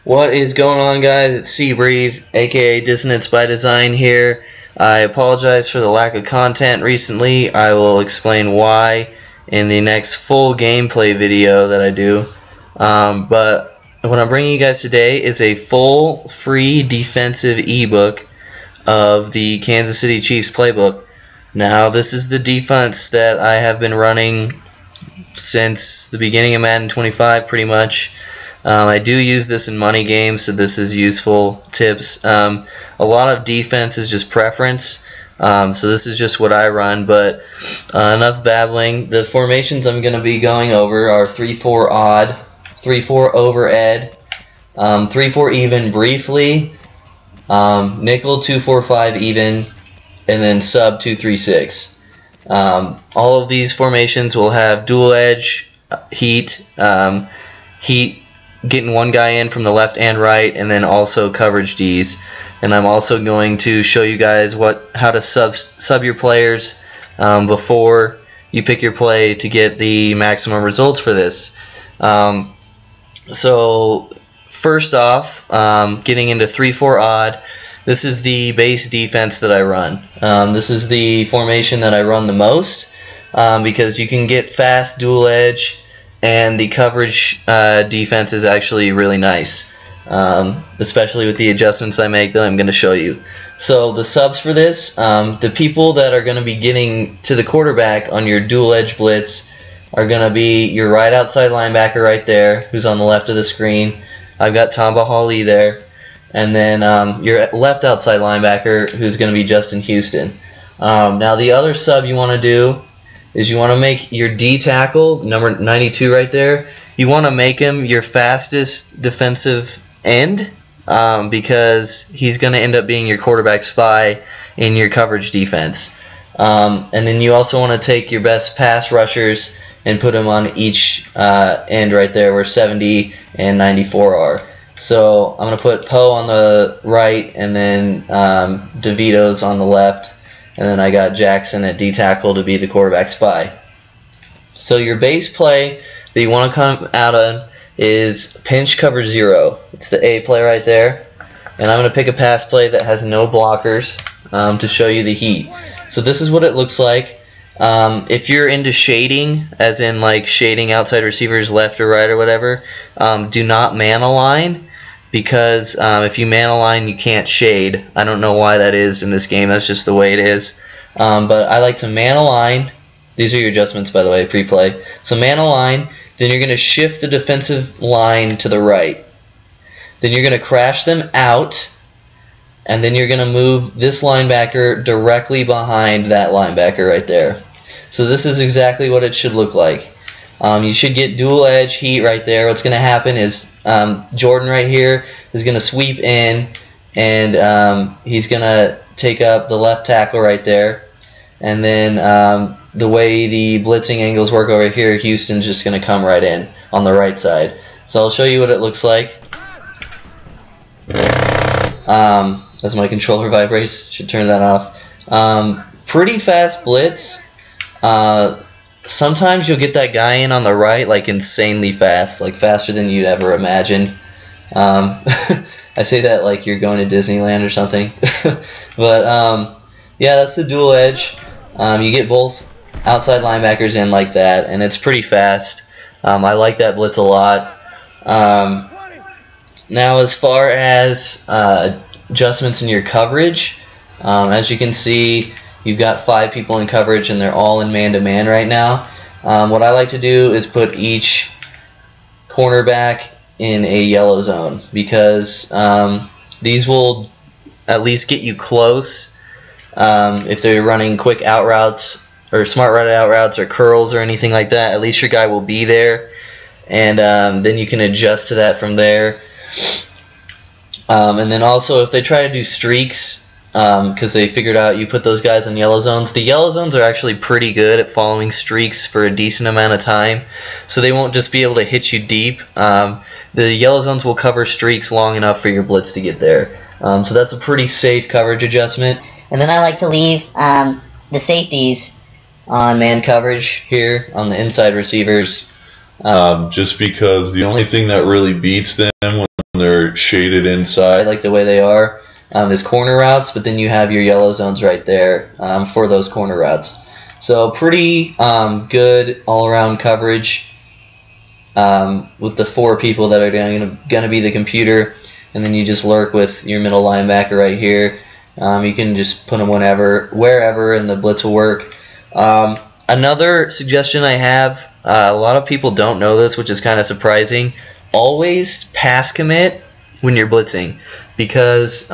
What is going on, guys? It's Breathe, aka Dissonance by Design here. I apologize for the lack of content recently. I will explain why in the next full gameplay video that I do. But what I'm bringing you guys today is a full free defensive ebook of the Kansas City Chiefs Playbook. Now, this is the defense that I have been running since the beginning of Madden 25 pretty much. I do use this in money games, so this is useful tips. A lot of defense is just preference, so this is just what I run, but enough babbling. The formations I'm going to be going over are 3-4 odd, 3-4 over ed, 3-4 even briefly, nickel 2-4-5 even, and then sub 2-3-6. All of these formations will have dual edge, heat, getting one guy in from the left and right, and then also coverage Ds. And I'm also going to show you guys how to sub your players before you pick your play to get the maximum results for this. So first off, getting into 3-4 odd, this is the base defense that I run. This is the formation that I run the most because you can get fast dual edge, and the coverage defense is actually really nice, especially with the adjustments I make that I'm going to show you. So the subs for this, the people that are going to be getting to the quarterback on your dual edge blitz are going to be your right outside linebacker right there, who's on the left of the screen. I've got Tamba Hawley there. And then your left outside linebacker, who's going to be Justin Houston. Now the other sub you want to do is you want to make your D tackle, number 92 right there, you want to make him your fastest defensive end because he's going to end up being your quarterback spy in your coverage defense. And then you also want to take your best pass rushers and put them on each end right there where 70 and 94 are. So I'm going to put Poe on the right, and then DeVito's on the left, and then I got Jackson at D-tackle to be the quarterback spy. So your base play that you want to come out on is pinch cover 0. It's the A play right there. And I'm going to pick a pass play that has no blockers to show you the heat. So this is what it looks like. If you're into shading, as in like shading outside receivers left or right or whatever, do not man align, because if you man align you can't shade. I don't know why that is in this game, that's just the way it is. But I like to man align. These are your adjustments, by the way, pre-play. So man align, then you're going to shift the defensive line to the right. Then you're going to crash them out, and then you're going to move this linebacker directly behind that linebacker right there. So this is exactly what it should look like. You should get dual edge heat right there. What's going to happen is Jordan right here is going to sweep in, and he's going to take up the left tackle right there. And then the way the blitzing angles work over here, Houston's just going to come right in on the right side. So I'll show you what it looks like. As my controller vibrates, should turn that off. Pretty fast blitz. Sometimes you'll get that guy in on the right like insanely fast, like faster than you'd ever imagine. I say that like you're going to Disneyland or something. But yeah, that's the dual edge. You get both outside linebackers in like that, and it's pretty fast. I like that blitz a lot. Now as far as adjustments in your coverage, as you can see, you've got 5 people in coverage, and they're all in man-to-man right now. What I like to do is put each cornerback in a yellow zone, because these will at least get you close. If they're running quick out routes or smart route out routes or curls or anything like that, at least your guy will be there, and then you can adjust to that from there. And then also if they try to do streaks, because they figured out you put those guys in yellow zones. The yellow zones are actually pretty good at following streaks for a decent amount of time, so they won't just be able to hit you deep. The yellow zones will cover streaks long enough for your blitz to get there. So that's a pretty safe coverage adjustment. And then I like to leave the safeties on man coverage here on the inside receivers. Just because the only thing that really beats them when They're shaded inside. I like the way they are. Is corner routes, but then you have your yellow zones right there for those corner routes. So pretty good all-around coverage with the 4 people that are going to be the computer, and then you just lurk with your middle linebacker right here. You can just put them wherever, and the blitz will work. Another suggestion I have, a lot of people don't know this, which is kind of surprising. Always pass commit when you're blitzing, because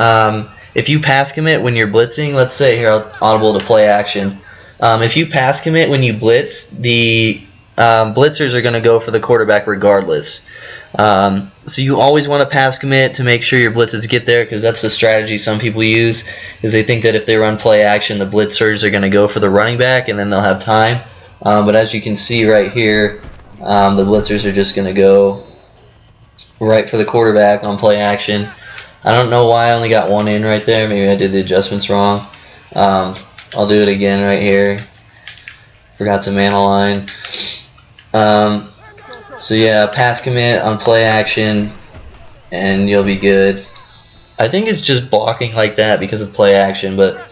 if you pass commit when you're blitzing, let's say here, I'll audible to play action. If you pass commit when you blitz, the blitzers are going to go for the quarterback regardless. So you always want to pass commit to make sure your blitzes get there, because that's the strategy some people use, is they think that if they run play action, the blitzers are going to go for the running back and then they'll have time. But as you can see right here, the blitzers are just going to go right for the quarterback on play action. I don't know why I only got 1 in right there. Maybe I did the adjustments wrong. I'll do it again right here. Forgot to man align. So yeah, pass commit on play action, and you'll be good. I think it's just blocking like that because of play action, but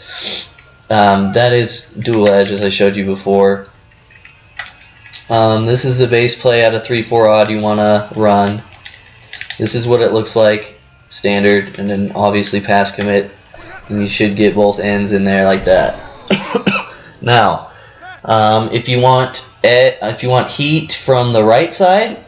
that is dual edge, as I showed you before. This is the base play out of 3-4 odd you want to run. This is what it looks like, standard, and then obviously pass commit, and you should get both ends in there like that. Now, if you want heat from the right side,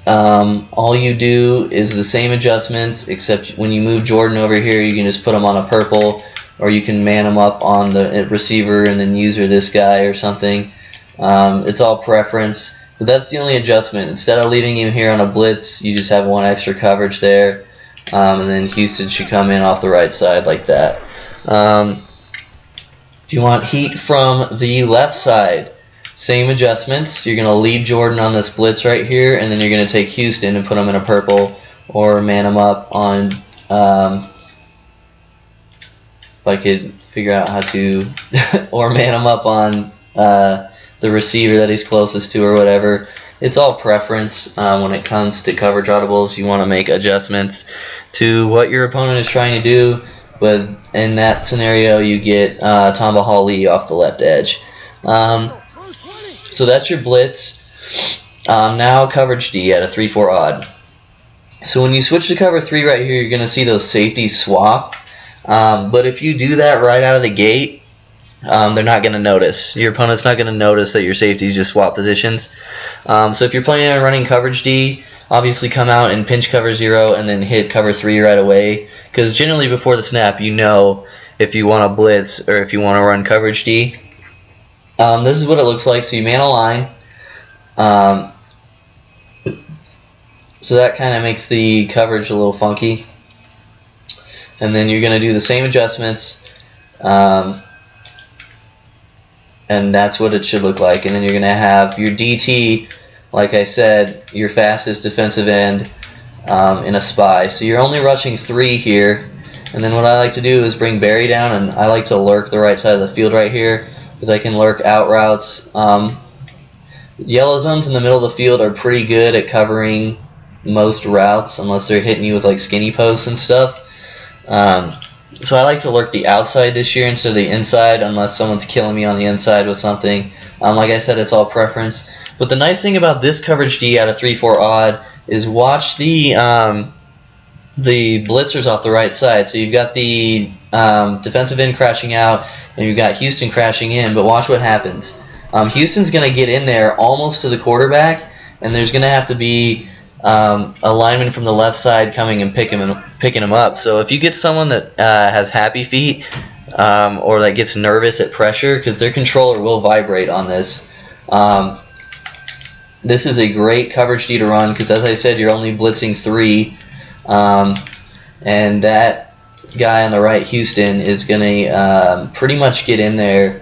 all you do is the same adjustments, except when you move Jordan over here, you can just put him on a purple, or you can man him up on the receiver and then user this guy or something. It's all preference, but that's the only adjustment. Instead of leaving him here on a blitz, you just have 1 extra coverage there, and then Houston should come in off the right side like that. If you want heat from the left side, same adjustments. You're going to lead Jordan on this blitz right here, and then you're going to take Houston and put him in a purple, or man him up on, if I could figure out how to, or man him up on the receiver that he's closest to or whatever. It's all preference when it comes to coverage audibles. You want to make adjustments to what your opponent is trying to do, but in that scenario you get Tamba Hali off the left edge. So that's your blitz. Now coverage D at a 3-4 odd. So when you switch to cover 3 right here, you're going to see those safeties swap. But if you do that right out of the gate, they're not going to notice. Your opponent's not going to notice that your safeties just swap positions. So if you're planning on running coverage D, obviously come out and pinch cover 0 and then hit cover 3 right away. Because generally before the snap, you know if you want to blitz or if you want to run coverage D. This is what it looks like. So you man a line. So that kind of makes the coverage a little funky. And then you're going to do the same adjustments. And that's what it should look like. And then you're going to have your DT, like I said, your fastest defensive end in a spy. So you're only rushing 3 here. And then what I like to do is bring Barry down, and I like to lurk the right side of the field right here, because I can lurk out routes. Yellow zones in the middle of the field are pretty good at covering most routes, unless they're hitting you with like skinny posts and stuff. So I like to lurk the outside this year instead of the inside, unless someone's killing me on the inside with something. Like I said, it's all preference. But the nice thing about this coverage D out of 3-4 odd is watch the blitzers off the right side. So you've got the defensive end crashing out, and you've got Houston crashing in. But watch what happens. Houston's going to get in there almost to the quarterback, and there's going to have to be a lineman from the left side coming and picking him up. So if you get someone that has happy feet or that gets nervous at pressure, because their controller will vibrate on this, this is a great coverage D to run, because as I said, you're only blitzing 3, and that guy on the right, Houston, is going to pretty much get in there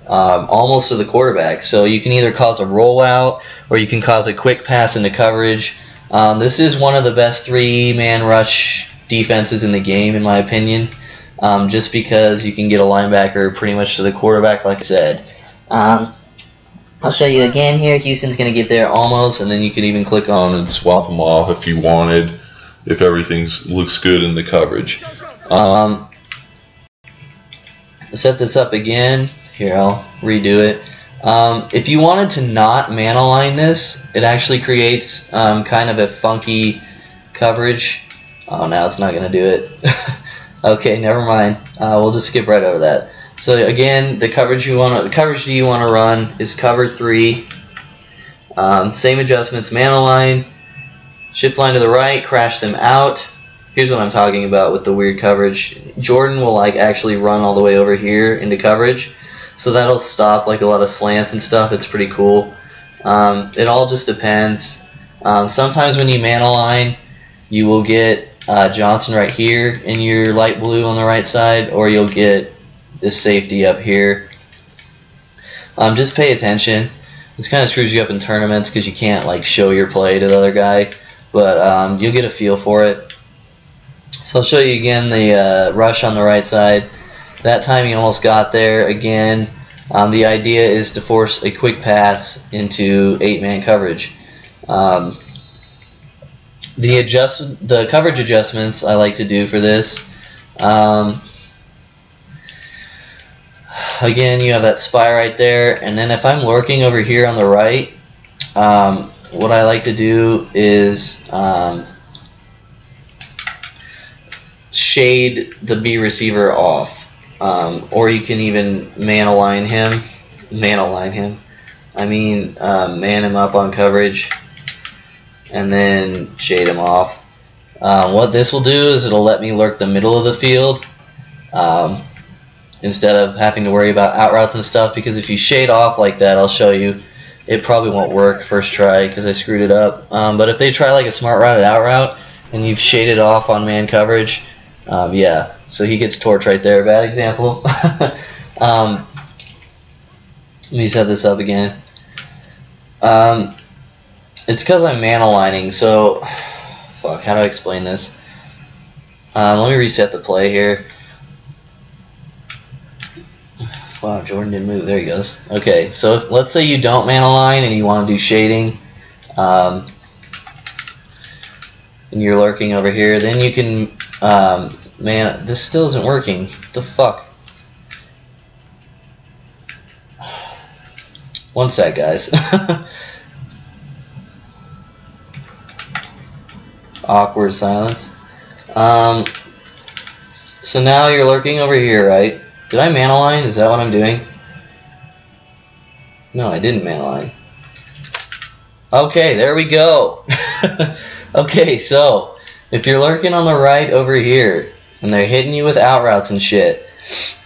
almost to the quarterback. So you can either cause a rollout or you can cause a quick pass into coverage. This is one of the best 3-man rush defenses in the game, in my opinion, just because you can get a linebacker pretty much to the quarterback, like I said. I'll show you again here. Houston's going to get there almost, and then you can even click on and swap them off if you wanted. if everything looks good in the coverage. Set this up again. Here, I'll redo it. If you wanted to not man align this, it actually creates kind of a funky coverage. Oh, now it's not going to do it. Okay, never mind. We'll just skip right over that. So again, the coverage D you want to run is cover 3. Same adjustments: man align, shift line to the right, crash them out. Here's what I'm talking about with the weird coverage. Jordan will like actually run all the way over here into coverage, so that'll stop like a lot of slants and stuff. It's pretty cool. It all just depends. Sometimes when you man align, you will get Johnson right here in your light blue on the right side, or you'll get this safety up here. Just pay attention. This kind of screws you up in tournaments because you can't like show your play to the other guy, but you'll get a feel for it. So I'll show you again the rush on the right side. That time he almost got there again. The idea is to force a quick pass into 8-man coverage. The coverage adjustments I like to do for this. Again, you have that spy right there, and then if I'm lurking over here on the right, what I like to do is shade the B receiver off, or you can even man align him. I mean, man him up on coverage, and then shade him off. What this will do is it'll let me lurk the middle of the field, instead of having to worry about out routes and stuff, because if you shade off like that, I'll show you, it probably won't work first try because I screwed it up. But if they try like a smart routed out route and you've shaded off on man coverage, yeah, so he gets torched right there. Bad example. Let me set this up again. It's because I'm man aligning, so fuck, how do I explain this? Let me reset the play here. Wow, Jordan didn't move. There he goes. Okay, so let's say you don't man align and you want to do shading, and you're lurking over here, then you can, man, this still isn't working. What the fuck? One sec, guys. Awkward silence. So now you're lurking over here, right? Did I man align? Is that what I'm doing? No, I didn't man align. Okay, there we go. Okay, so if you're lurking on the right over here and they're hitting you with out routes and shit,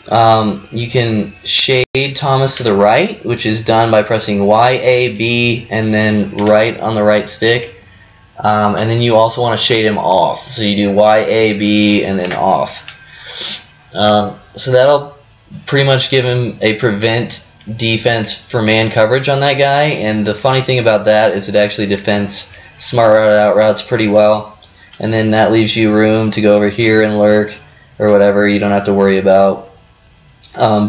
you can shade Thomas to the right, which is done by pressing Y, A, B, and then right on the right stick. And then you also want to shade him off. So you do Y, A, B, and then off. So that'll pretty much give him a prevent defense for man coverage on that guy. And the funny thing about that is it actually defends smart out routes pretty well. And then that leaves you room to go over here and lurk or whatever. You don't have to worry about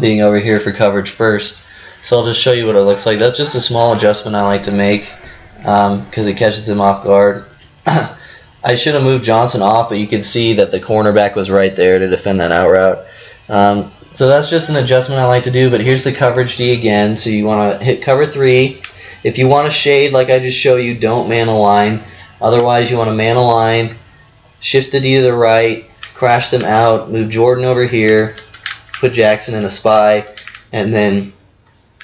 being over here for coverage first. So I'll just show you what it looks like. That's just a small adjustment I like to make because it catches him off guard. I should have moved Johnson off, but you can see that the cornerback was right there to defend that out route. So that's just an adjustment I like to do, but here's the coverage D again. So you want to hit cover 3. If you want to shade like I just showed you, don't man align. Otherwise you want to man align, shift the D to the right, crash them out, move Jordan over here, put Jackson in a spy, and then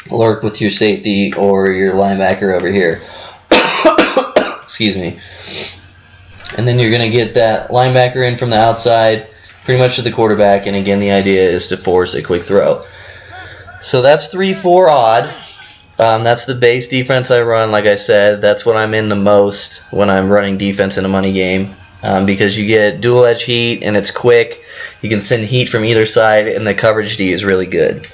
lurk with your safety or your linebacker over here. Excuse me. And then you're going to get that linebacker in from the outside, pretty much to the quarterback, and again the idea is to force a quick throw. So that's 3-4 odd. That's the base defense I run. Like I said, that's what I'm in the most when I'm running defense in a money game, because you get dual edge heat and it's quick. You can send heat from either side, and the coverage D is really good.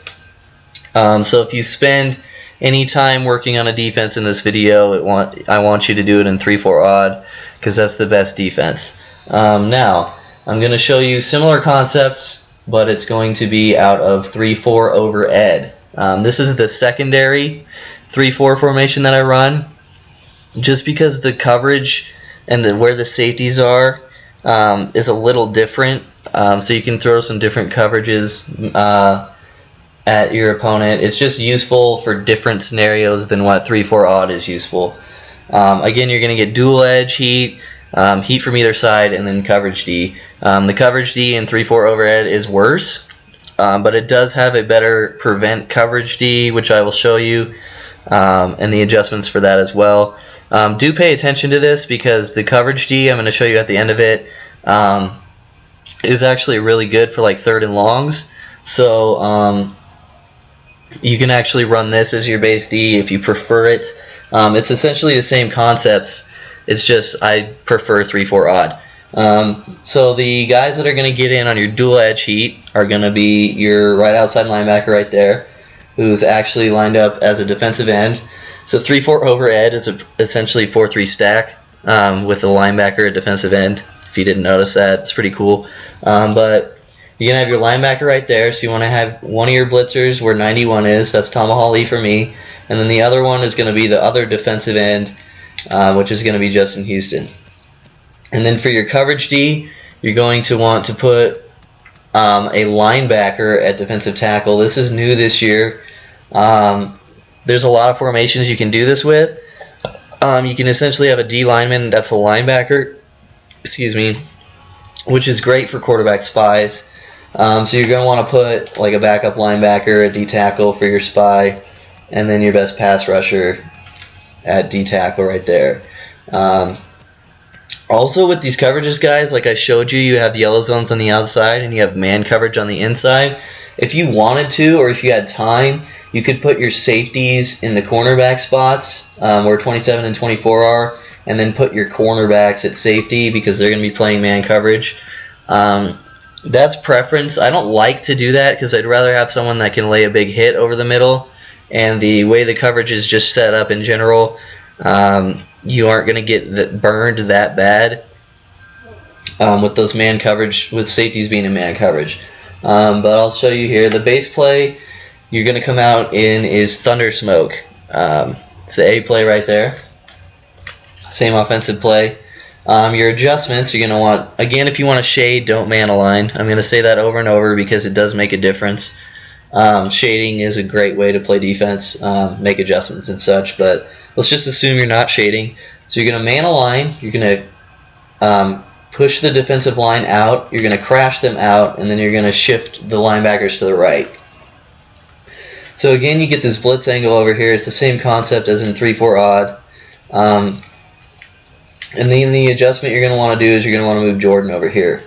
So if you spend any time working on a defense in this video, I want you to do it in 3-4 odd, because that's the best defense. Now I'm going to show you similar concepts, but it's going to be out of 3-4 over ed. This is the secondary 3-4 formation that I run, just because the coverage and where the safeties are is a little different. So you can throw some different coverages at your opponent. It's just useful for different scenarios than what 3-4 odd is useful. Again, you're going to get dual edge heat, heat from either side, and then coverage D. The coverage D in 3-4 overhead is worse, but it does have a better prevent coverage D, which I will show you, and the adjustments for that as well. Do pay attention to this, because the coverage D I'm going to show you at the end of it is actually really good for like 3rd and longs. So you can actually run this as your base D if you prefer it. It's essentially the same concepts. It's just I prefer 3-4 odd. So the guys that are going to get in on your dual edge heat are going to be your right outside linebacker right there, who's actually lined up as a defensive end. So 3-4 overhead is essentially 4-3 stack with the linebacker at defensive end. If you didn't notice that, it's pretty cool. But you're going to have your linebacker right there, so you want to have one of your blitzers where 91 is. That's Tomahawk Lee for me. And then the other one is going to be the other defensive end, which is going to be Justin Houston. And then for your coverage D, you're going to want to put a linebacker at defensive tackle. This is new this year. There's a lot of formations you can do this with. You can essentially have a D lineman that's a linebacker, which is great for quarterback spies. So you're going to want to put like a backup linebacker at D tackle for your spy, and then your best pass rusher at D tackle right there. Also with these coverages, guys, like I showed you, you have yellow zones on the outside and you have man coverage on the inside. If you wanted to, or if you had time, you could put your safeties in the cornerback spots where 27 and 24 are, and then put your cornerbacks at safety because they're going to be playing man coverage. That's preference. I don't like to do that because I'd rather have someone that can lay a big hit over the middle, and the way the coverage is just set up in general, you aren't going to get burned that bad with those man coverage, with safeties being in man coverage. But I'll show you here. The base play you're going to come out in is Thunder Smoke. It's the A play right there. Same offensive play. Your adjustments, you're going to want, again, if you want to shade, don't man align. I'm going to say that over and over because it does make a difference. Shading is a great way to play defense, make adjustments and such, but let's just assume you're not shading. So you're going to man align, you're going to push the defensive line out, you're going to crash them out, and then you're going to shift the linebackers to the right. So again, you get this blitz angle over here. It's the same concept as in 3-4 odd. And then the adjustment you're going to want to do is you're going to want to move Jordan over here.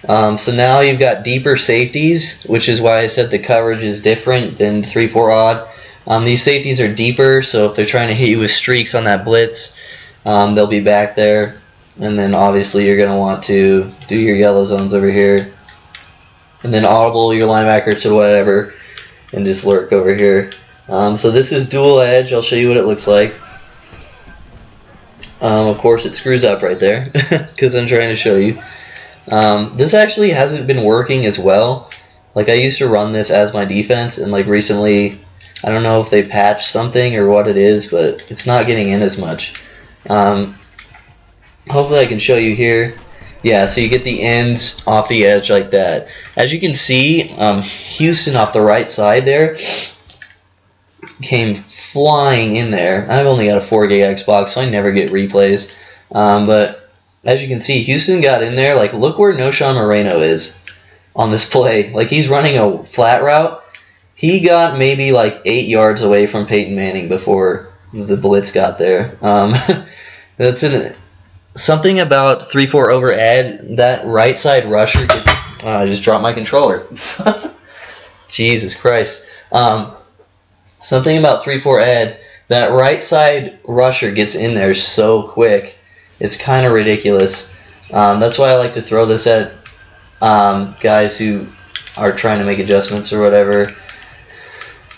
So now you've got deeper safeties, which is why I said the coverage is different than 3-4 odd. These safeties are deeper, so if they're trying to hit you with streaks on that blitz, they'll be back there. And then obviously you're going to want to do your yellow zones over here. And then audible your linebacker to whatever, and just lurk over here. So this is dual edge. I'll show you what it looks like. Of course it screws up right there because I'm trying to show you. This actually hasn't been working as well. Like I used to run this as my defense, and like recently, I don't know if they patched something or what it is, but it's not getting in as much. Hopefully I can show you here. Yeah, so you get the ends off the edge like that. As you can see, Houston off the right side there came flying in there. I've only got a 4K Xbox, so I never get replays. But as you can see, Houston got in there. Like, look where Noshawn Moreno is on this play. Like, he's running a flat route. He got maybe like 8 yards away from Peyton Manning before the blitz got there. That's something about 3-4 overhead. That right side rusher gets. I just dropped my controller. Jesus Christ. Something about 3-4 ed. That right side rusher gets in there so quick. It's kind of ridiculous. That's why I like to throw this at guys who are trying to make adjustments or whatever.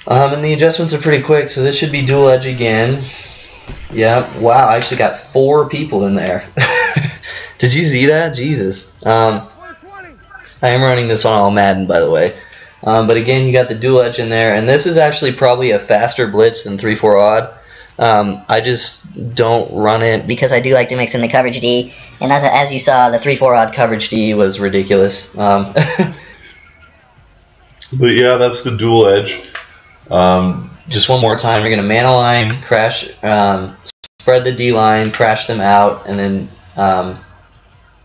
And the adjustments are pretty quick, so this should be dual edge again. Yeah, wow, I actually got 4 people in there. Did you see that? Jesus. I am running this on all Madden, by the way. But again, you got the dual edge in there, and this is actually probably a faster blitz than 3-4 odd. I just don't run it because I do like to mix in the coverage D, and as you saw, the 3-4 odd coverage D was ridiculous. But yeah, that's the dual edge. Just one more time, you're going to man align, crash, spread the D line, crash them out, and then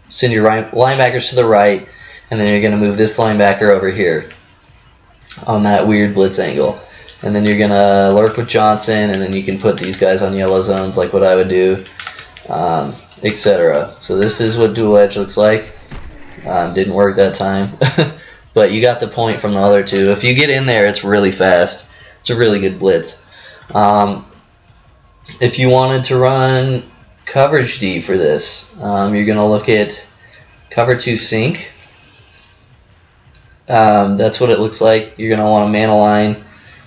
send your linebackers to the right, and then you're going to move this linebacker over here on that weird blitz angle. And then you're going to lurk with Johnson, and then you can put these guys on yellow zones like what I would do, etc. So this is what dual edge looks like. Didn't work that time. But you got the point from the other two. If you get in there, it's really fast. It's a really good blitz. If you wanted to run coverage D for this, you're going to look at cover 2 sync. That's what it looks like. You're going to want to man align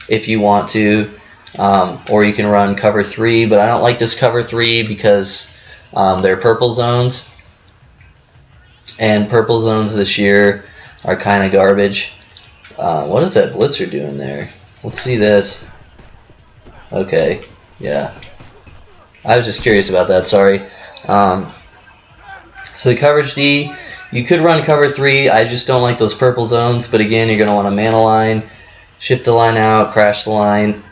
if you want to, or you can run cover 3, but I don't like this cover 3 because they're purple zones, and purple zones this year are kind of garbage. What is that blitzer doing there? Let's see this. Okay, yeah. I was just curious about that, sorry. So the coverage D, you could run cover 3. I just don't like those purple zones, but again, you're going to want to man align, shift the line out, crash the line.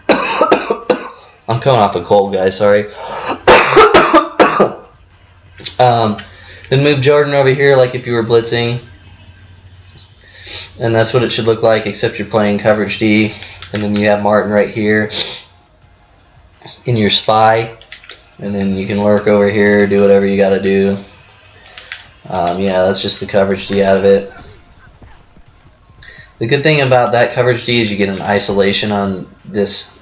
I'm coming off a cold, guys, sorry. Then move Jordan over here like if you were blitzing. And that's what it should look like, except you're playing coverage D. And then you have Martin right here in your spy. And then you can lurk over here, do whatever you got to do. Yeah, that's just the coverage D out of it. The good thing about that coverage D is you get an isolation on this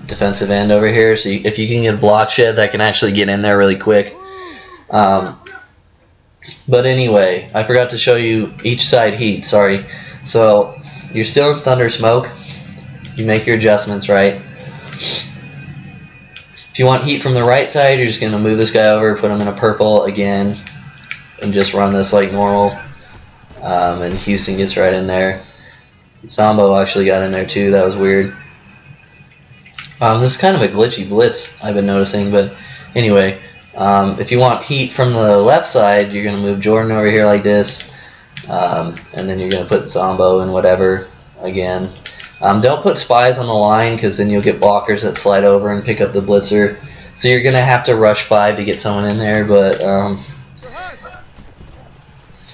defensive end over here. So if you can get a block shed, that can actually get in there really quick. But anyway, I forgot to show you each side heat, sorry. So you're still in thunder smoke. You make your adjustments, right? If you want heat from the right side, you're just going to move this guy over, put him in a purple again, and just run this like normal. And Houston gets right in there. Zombo actually got in there too, that was weird. This is kind of a glitchy blitz, I've been noticing, but anyway. If you want heat from the left side, you're going to move Jordan over here like this, and then you're going to put Zombo and whatever again. Don't put spies on the line because then you'll get blockers that slide over and pick up the blitzer. So you're going to have to rush 5 to get someone in there, but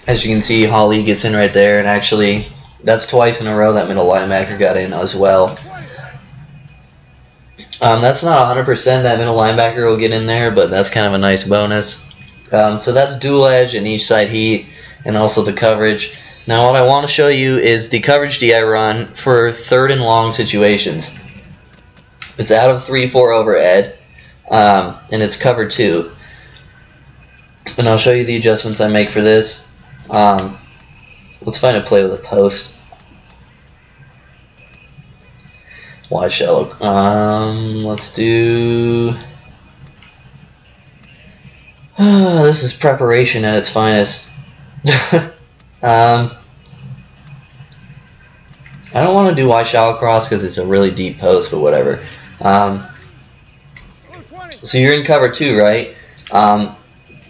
as you can see, Holly gets in right there, and actually that's twice in a row that middle linebacker got in as well. That's not 100% that middle linebacker will get in there, but that's kind of a nice bonus. So that's dual edge and each side heat, and also the coverage. Now what I want to show you is the coverage D I run for 3rd and long situations. It's out of 3-4 over ed, and it's cover 2. And I'll show you the adjustments I make for this. Let's find a play with a post. Why shallow? Let's do. This is preparation at its finest. I don't want to do why shallow cross because it's a really deep post, but whatever. So you're in cover 2, right?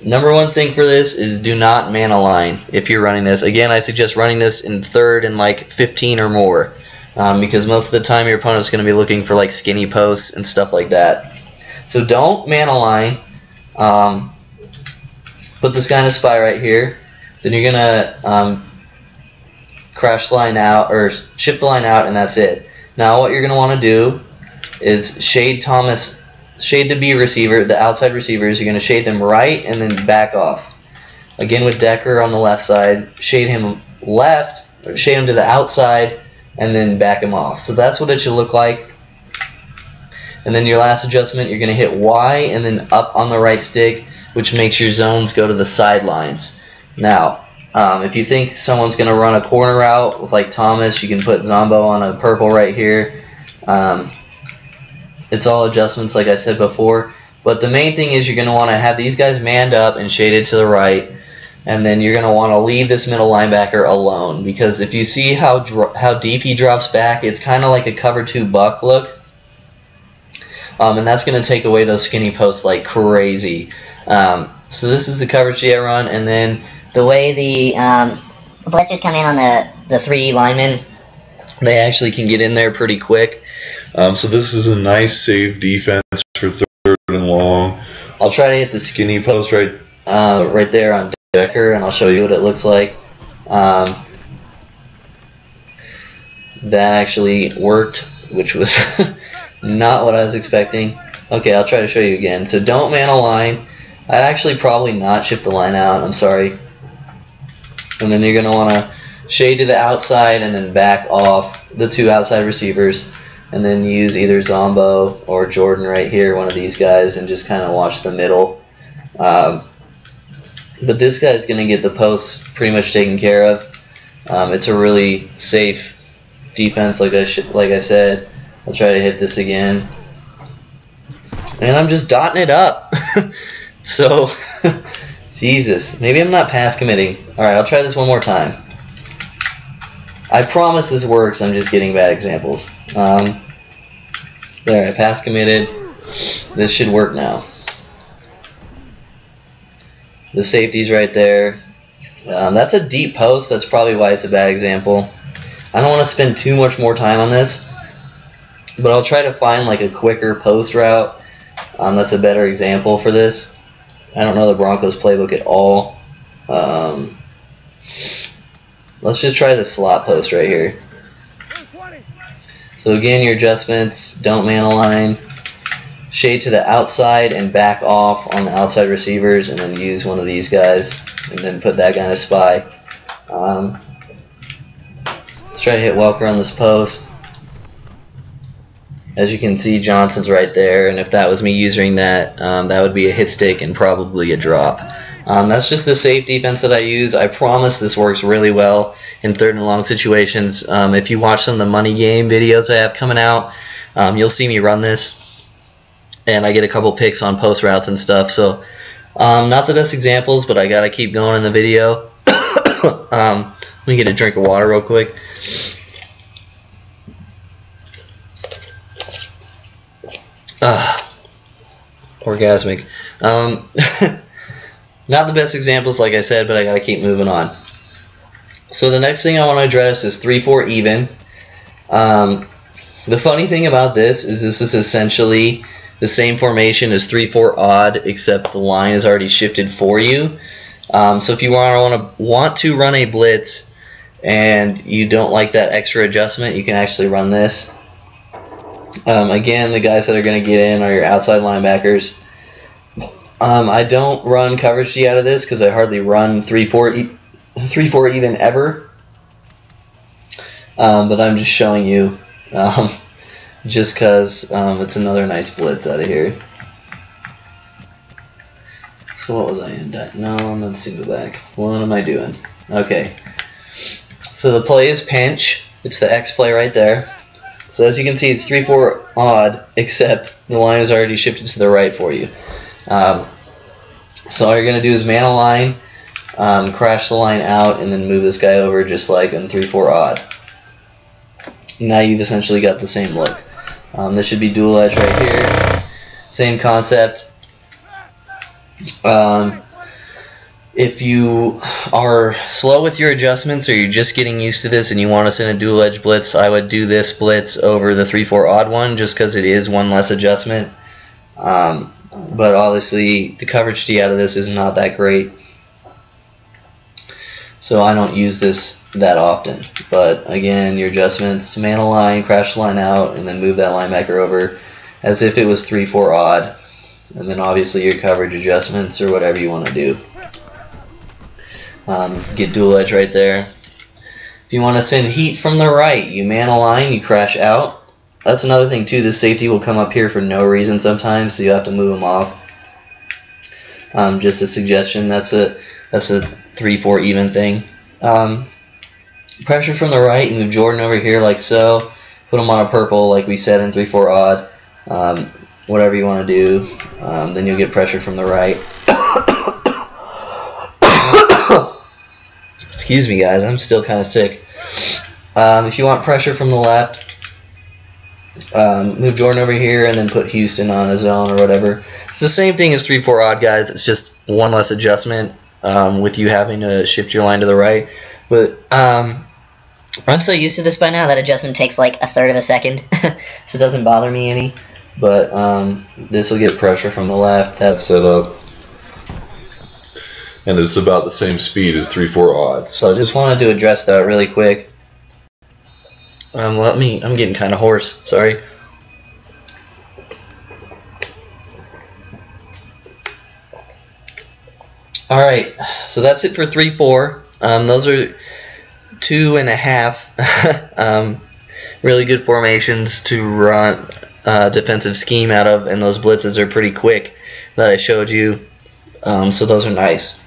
Number one thing for this is do not man align if you're running this. Again, I suggest running this in 3rd and like 15 or more. Because most of the time your opponent's going to be looking for like skinny posts and stuff like that. So don't man align. Put this guy in a spy right here. Then you're going to crash the line out or shift the line out, and that's it. Now what you're going to want to do is shade the B receiver, the outside receivers. You're going to shade them right and then back off. Again with Decker on the left side, shade him left, or shade him to the outside, and then back him off. So that's what it should look like. And then your last adjustment, you're going to hit Y and then up on the right stick, which makes your zones go to the sidelines. Now, if you think someone's going to run a corner route with like Thomas, you can put Zombo on a purple right here. It's all adjustments like I said before. But the main thing is you're going to want to have these guys manned up and shaded to the right. And then you're going to want to leave this middle linebacker alone, because if you see how deep he drops back, it's kind of like a cover 2 buck look. and that's going to take away those skinny posts like crazy. So this is the coverage I run, and then The way the blitzers come in on the 3 linemen, they actually can get in there pretty quick. So this is a nice safe defense for 3rd and long. I'll try to hit the Skinny post right. right there on Decker, and I'll show you what it looks like. That actually worked, which was not what I was expecting. Okay, I'll try to show you again. So don't man a line. I'd actually probably not shift the line out. I'm sorry. And then you're going to want to shade to the outside and then back off the 2 outside receivers. And then use either Zombo or Jordan right here, one of these guys, and just kind of watch the middle. But this guy's going to get the posts pretty much taken care of. It's a really safe defense, like I said. I'll try to hit this again. And I'm just dotting it up. So, Jesus. Maybe I'm not pass committing. Alright, I'll try this one more time. I promise this works, I'm just getting bad examples. There, I pass committed. This should work now. The safety's right there. That's a deep post, that's probably why it's a bad example. I don't want to spend too much more time on this, but I'll try to find like a quicker post route that's a better example for this. I don't know the Broncos playbook at all. Let's just try the slot post right here. So again, your adjustments, don't man a line, shade to the outside and back off on the outside receivers, and then use one of these guys, and then put that guy in a spy. Let's try to hit Welker on this post. As you can see, Johnson's right there, and if that was me using that, that would be a hit stick and probably a drop. That's just the safe defense that I use. I promise this works really well in 3rd and long situations. If you watch some of the money game videos I have coming out, you'll see me run this, and I get a couple picks on post routes and stuff. So not the best examples, but I gotta keep going in the video. Let me get a drink of water real quick. Orgasmic. Not the best examples, like I said, but I gotta keep moving on. So the next thing I want to address is 3-4 even. The funny thing about this is essentially the same formation as 3-4 odd, except the line is already shifted for you. So if you want to run a blitz and you don't like that extra adjustment, you can actually run this. Again, the guys that are going to get in are your outside linebackers. I don't run coverage D out of this because I hardly run 3-4 even ever. But I'm just showing you just because it's another nice blitz out of here. So what was I in? No, I'm not single back. What am I doing? Okay. So the play is pinch. It's the X play right there. So as you can see, it's 3-4 odd, except the line is already shifted to the right for you. So all you're going to do is man a line, crash the line out, and then move this guy over just like in 3-4 odd. Now you've essentially got the same look. This should be dual edge right here. Same concept. If you are slow with your adjustments or you're just getting used to this and you want to send a dual edge blitz, I would do this blitz over the 3-4 odd one just because it is one less adjustment. But obviously the coverage D out of this is not that great, so I don't use this that often. But again, your adjustments, man a line, crash the line out, and then move that linebacker over as if it was 3-4 odd, and then obviously your coverage adjustments or whatever you want to do. Get dual edge right there. If you want to send heat from the right, you man a line, you crash out. That's another thing too, the safety will come up here for no reason sometimes, so you have to move them off. Just a suggestion, that's a 3-4 even thing. Pressure from the right, you move Jordan over here like so, put him on a purple like we said in 3-4 odd, whatever you want to do, then you'll get pressure from the right. Excuse me guys, I'm still kind of sick. If you want pressure from the left, Move Jordan over here and then put Houston on a zone or whatever. It's the same thing as 3-4 odd, guys. It's just one less adjustment with you having to shift your line to the right. But I'm so used to this by now that adjustment takes like 1/3 of a second, so it doesn't bother me any. But this will get pressure from the left. That's set up. And it's about the same speed as 3-4 odds. So I just wanted to address that really quick. I'm getting kind of hoarse. Sorry. All right, so that's it for 3-4. Those are 2.5 really good formations to run defensive scheme out of, and those blitzes are pretty quick that I showed you. So those are nice.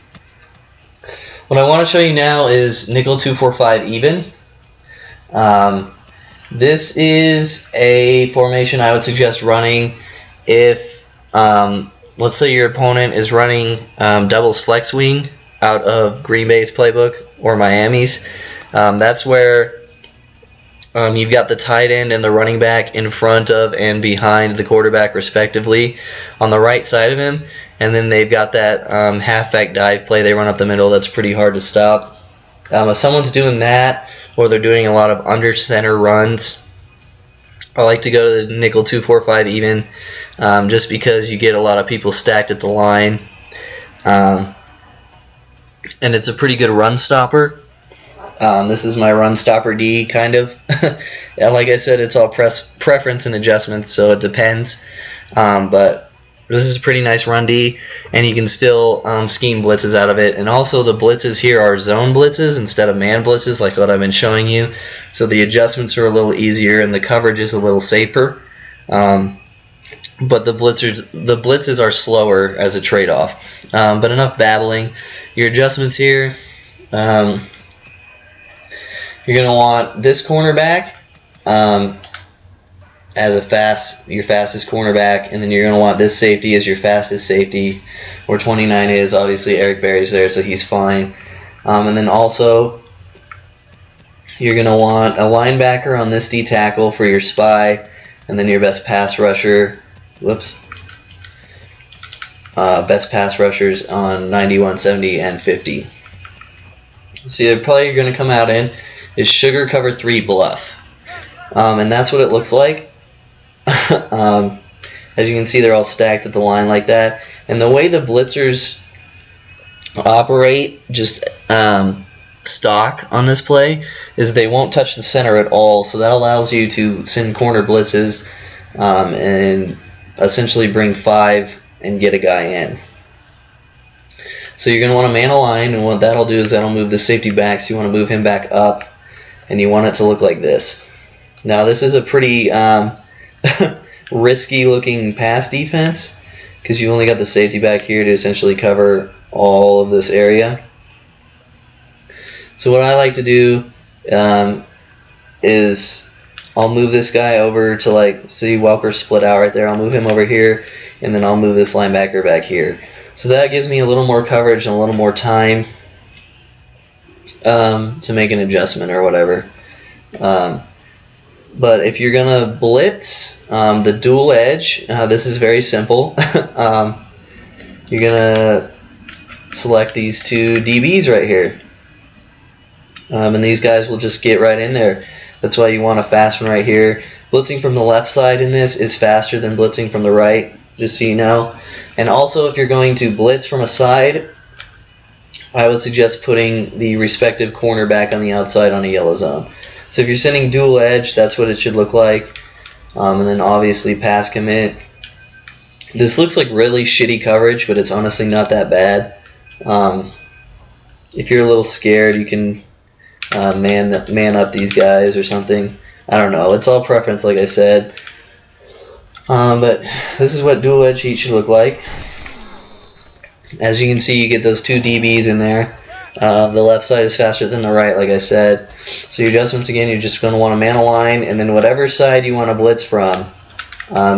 What I want to show you now is nickel 2-4-5 even. This is a formation I would suggest running if, let's say your opponent is running doubles flex wing out of Green Bay's playbook or Miami's. That's where you've got the tight end and the running back in front of and behind the quarterback respectively on the right side of him, and then they've got that halfback dive play they run up the middle that's pretty hard to stop. If someone's doing that, or they're doing a lot of under center runs, I like to go to the nickel 2-4-5 even, just because you get a lot of people stacked at the line, and it's a pretty good run stopper. This is my run stopper D, kind of. And like I said, it's all preference and adjustments, so it depends. But this is a pretty nice run D, and you can still scheme blitzes out of it. And also the blitzes here are zone blitzes instead of man blitzes, like what I've been showing you. So the adjustments are a little easier, and the coverage is a little safer. But the blitzes are slower as a trade-off. But enough babbling. Your adjustments here. You're going to want this cornerback as your fastest cornerback, and then you're going to want this safety as your fastest safety, where 29 is. Obviously Eric Berry's there, so he's fine. And then also you're going to want a linebacker on this D tackle for your spy, and then your best pass rusher. Best pass rushers on 91, 70, and 50. So the play you're going to come out in is sugar cover 3 bluff, and that's what it looks like. As you can see, they're all stacked at the line like that, and the way the blitzers operate, just stock on this play, is they won't touch the center at all, so that allows you to send corner blitzes and essentially bring 5 and get a guy in. So you're going to want to man a line, and what that'll do is that'll move the safety back, so you want to move him back up, and you want it to look like this. Now this is a pretty risky looking pass defense, because you only got the safety back here to essentially cover all of this area. So what I like to do is I'll move this guy over to, like, see Welker split out right there. I'll move him over here, and then I'll move this linebacker back here. So that gives me a little more coverage and a little more time to make an adjustment or whatever. But if you're going to blitz the dual edge, this is very simple. You're going to select these 2 DBs right here. And these guys will just get right in there. That's why you want a fast one right here. Blitzing from the left side in this is faster than blitzing from the right, just so you know. And also, if you're going to blitz from a side, I would suggest putting the respective cornerback on the outside on a yellow zone. So if you're sending dual edge, that's what it should look like. And then obviously pass commit. This looks like really shitty coverage, but it's honestly not that bad. If you're a little scared, you can man up these guys or something. I don't know. It's all preference, like I said. But this is what dual edge heat should look like. As you can see, you get those 2 DBs in there. The left side is faster than the right, like I said. So your adjustments, again, you're just going to want to man a line, and then whatever side you want to blitz from,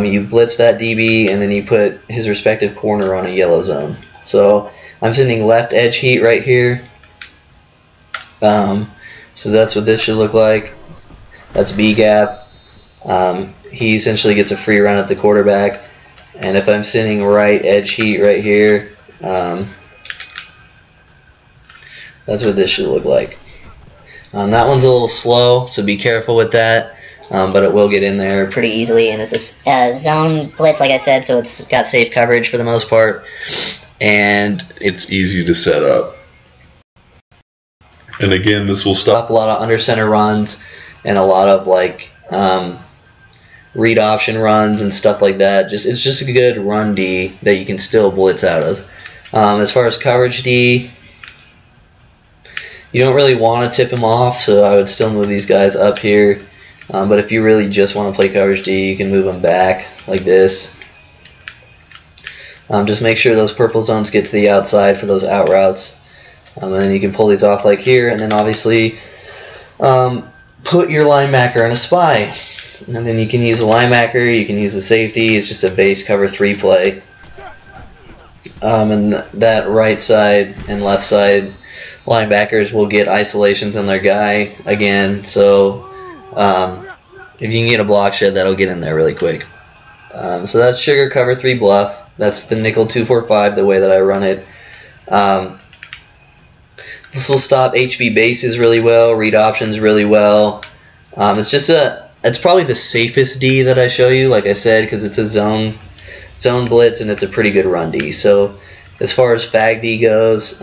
you blitz that DB, and then you put his respective corner on a yellow zone. So I'm sending left edge heat right here. So that's what this should look like. That's B gap. he essentially gets a free run at the quarterback. And if I'm sitting right edge heat right here, that's what this should look like. That one's a little slow, so be careful with that, but it will get in there pretty easily, and it's a zone blitz, like I said, so it's got safe coverage for the most part, and it's easy to set up. And again, this will stop a lot of under center runs and a lot of like read option runs and stuff like that. It's just a good run D that you can still blitz out of. As far as coverage D, you don't really want to tip him off, so I would still move these guys up here. But if you really just want to play coverage D, you can move them back like this. Just make sure those purple zones get to the outside for those out routes. And then you can pull these off like here, and then obviously put your linebacker in a spy. And then you can use a linebacker, you can use a safety. It's just a base cover 3 play. And that right side and left side linebackers will get isolations on their guy again. So if you can get a block shed, that'll get in there really quick. So that's sugar cover 3 bluff. That's the nickel 2-4-5, the way that I run it. This will stop HV bases really well, read options really well. It's probably the safest D that I show you, like I said, because it's a zone blitz and it's a pretty good run D. So as far as fag D goes,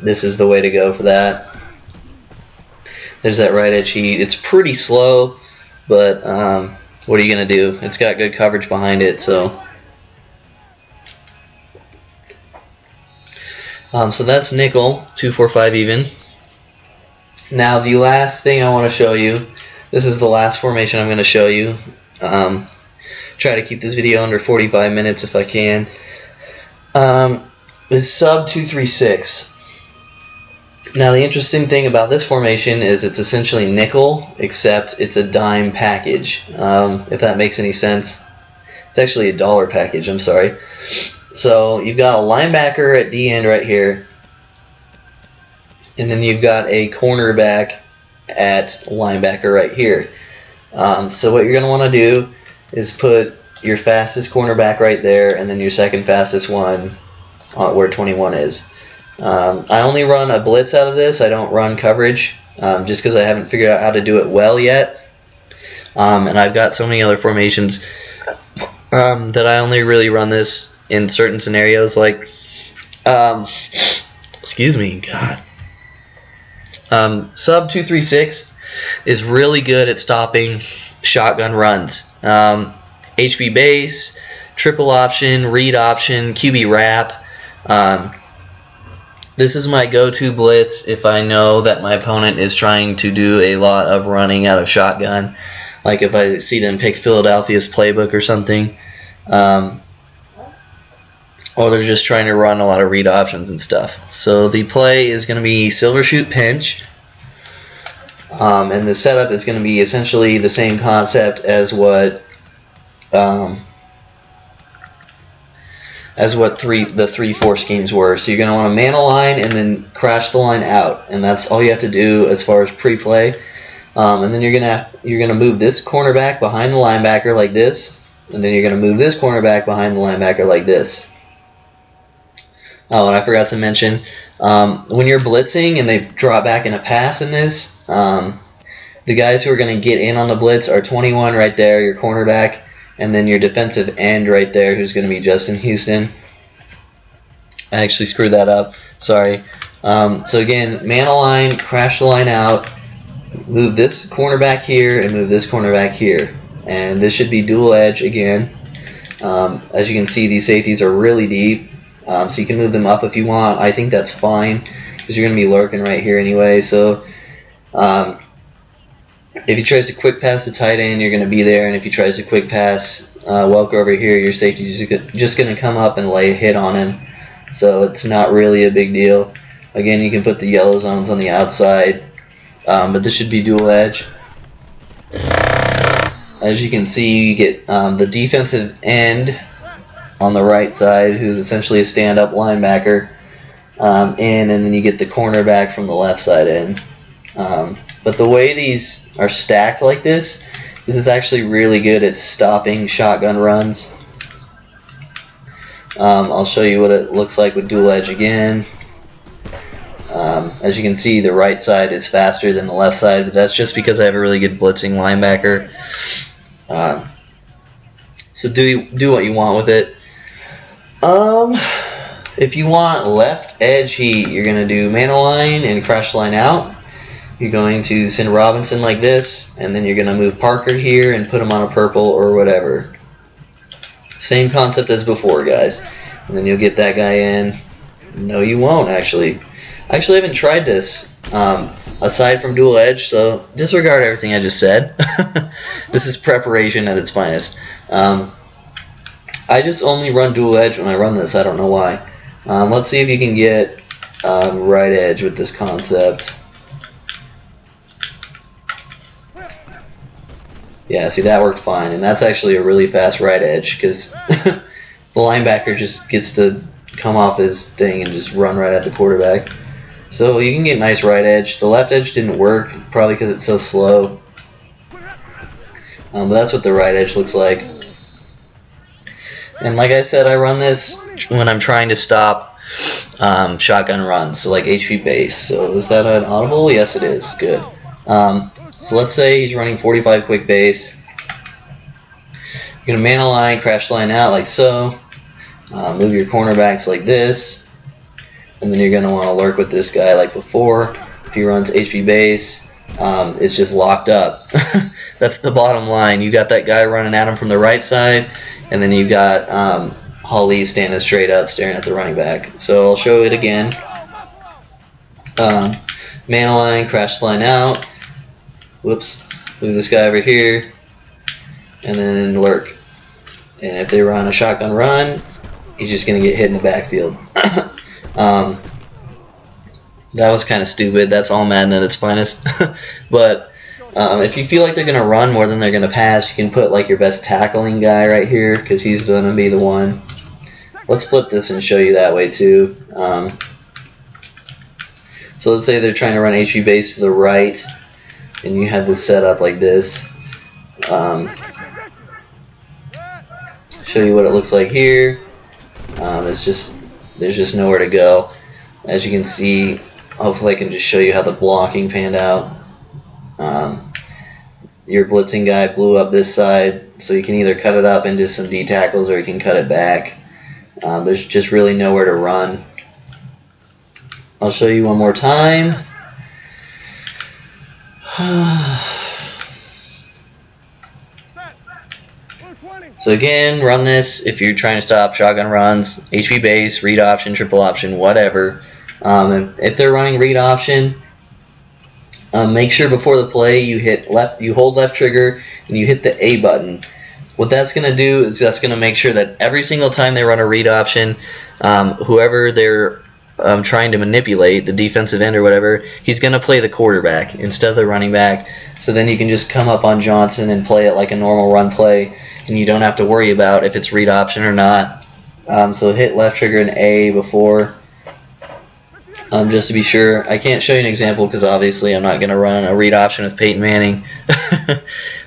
this is the way to go for that. There's that right edge heat. It's pretty slow, but what are you gonna do? It's got good coverage behind it, so. So that's nickel 2-4-5 even. Now the last thing I want to show you. This is the last formation I'm going to show you. Try to keep this video under 45 minutes if I can. Is sub 2-3-6. Now the interesting thing about this formation is it's essentially nickel, except it's a dime package. If that makes any sense. It's actually a dollar package, I'm sorry. So you've got a linebacker at D end right here, and then you've got a cornerback at linebacker right here. So what you're going to want to do is put your fastest cornerback right there, and then your second fastest one where 21 is. I only run a blitz out of this. I don't run coverage, just because I haven't figured out how to do it well yet. And I've got so many other formations that I only really run this in certain scenarios, like excuse me, God. Sub 2-3-6 is really good at stopping shotgun runs. HB base, triple option, read option, QB wrap. This is my go-to blitz if I know that my opponent is trying to do a lot of running out of shotgun. Like if I see them pick Philadelphia's playbook or something. Or they're just trying to run a lot of read options and stuff. So the play is going to be silver shoot pinch. And the setup is going to be essentially the same concept as what the 3-4 schemes were. So you're going to want to man a line and then crash the line out, and that's all you have to do as far as pre-play. And then you're gonna move this cornerback behind the linebacker like this, and then you're gonna move this cornerback behind the linebacker like this. Oh, and I forgot to mention, when you're blitzing and they drop back in a pass in this, the guys who are going to get in on the blitz are 21 right there, your cornerback, and then your defensive end right there, who's going to be Justin Houston. I actually screwed that up. Sorry. So again, man a line, crash the line out, move this cornerback here, and move this cornerback here. And this should be dual edge again. As you can see, these safeties are really deep. So you can move them up if you want. I think that's fine because you're going to be lurking right here anyway. So if he tries to quick pass the tight end, you're going to be there. And if he tries to quick pass Welker over here, your safety's just going to come up and lay a hit on him. So it's not really a big deal. Again, you can put the yellow zones on the outside. But this should be dual edge. As you can see, you get the defensive end on the right side, who's essentially a stand-up linebacker, and then you get the cornerback from the left side in. But the way these are stacked like this This is actually really good at stopping shotgun runs. I'll show you what it looks like with dual edge again. As you can see, the right side is faster than the left side, but that's just because I have a really good blitzing linebacker. So do what you want with it. If you want left edge heat, you're going to do man align and crash line out. You're going to send Robinson like this, and then you're going to move Parker here and put him on a purple or whatever. Same concept as before, guys. And then you'll get that guy in. No, you won't, actually. I actually haven't tried this aside from dual edge, so disregard everything I just said. This is preparation at its finest. I just only run dual edge when I run this. I don't know why. Let's see if you can get right edge with this concept. Yeah, see, that worked fine, and that's actually a really fast right edge because the linebacker just gets to come off his thing and just run right at the quarterback. So you can get nice right edge. The left edge didn't work, probably because it's so slow. But that's what the right edge looks like. And like I said, I run this when I'm trying to stop shotgun runs, so like HP base. So is that an audible? Yes, it is. Good. So let's say he's running 45 quick base. You're going to man align, crash line out like so. Move your cornerbacks like this. And then you're going to want to lurk with this guy like before. If he runs HP base, it's just locked up. That's the bottom line. You got that guy running at him from the right side, and then you got Holly standing straight up staring at the running back. So I'll show it again. Man align, crash line out. Whoops, move this guy over here, and then lurk. And if they run a shotgun run, he's just going to get hit in the backfield. That was kind of stupid. That's all Madden at its finest. But if you feel like they're going to run more than they're going to pass, you can put like your best tackling guy right here because he's going to be the one. Let's flip this and show you that way too. So let's say they're trying to run HV base to the right, and you have this set up like this. Show you what it looks like here. There's just nowhere to go. As you can see, hopefully I can just show you how the blocking panned out. Your blitzing guy blew up this side, so you can either cut it up into some D tackles or you can cut it back. There's just really nowhere to run. I'll show you one more time. So again, run this if you're trying to stop shotgun runs, HP base, read option, triple option, whatever. If they're running read option, make sure before the play you hold left trigger and you hit the A button. What that's going to do is that's going to make sure that every single time they run a read option, whoever they're trying to manipulate, the defensive end or whatever, he's going to play the quarterback instead of the running back. So then you can just come up on Johnson and play it like a normal run play, and you don't have to worry about if it's read option or not. So hit left trigger and A before, just to be sure. I can't show you an example because obviously I'm not going to run a read option with Peyton Manning.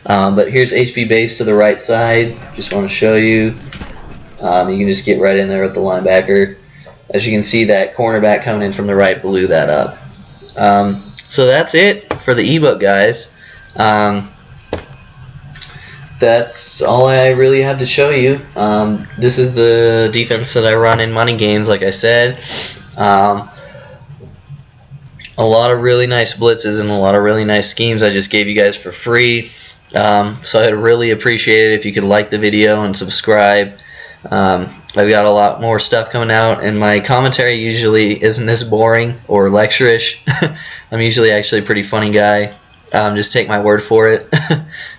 But here's HB base to the right side. Just want to show you. You can just get right in there with the linebacker. As you can see, that cornerback coming in from the right blew that up. So that's it for the ebook, guys. That's all I really have to show you. This is the defense that I run in money games, like I said. A lot of really nice blitzes and a lot of really nice schemes I just gave you guys for free. So I'd really appreciate it if you could like the video and subscribe. I've got a lot more stuff coming out, and my commentary usually isn't this boring or lecture-ish. I'm usually actually a pretty funny guy. Just take my word for it.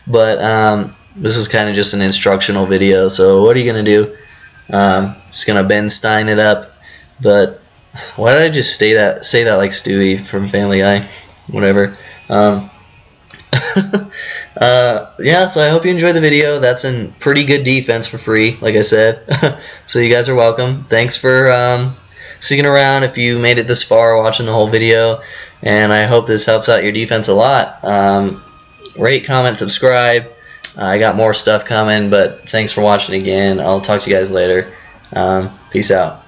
But this is kind of just an instructional video, so what are you going to do? Just going to Ben Stein it up. But why did I just say that like Stewie from Family Guy? Whatever. Yeah, so I hope you enjoyed the video. That's a pretty good defense for free, like I said. So you guys are welcome. Thanks for sticking around if you made it this far watching the whole video, and I hope this helps out your defense a lot. Rate, comment, subscribe. I got more stuff coming, but thanks for watching again. I'll talk to you guys later. Peace out.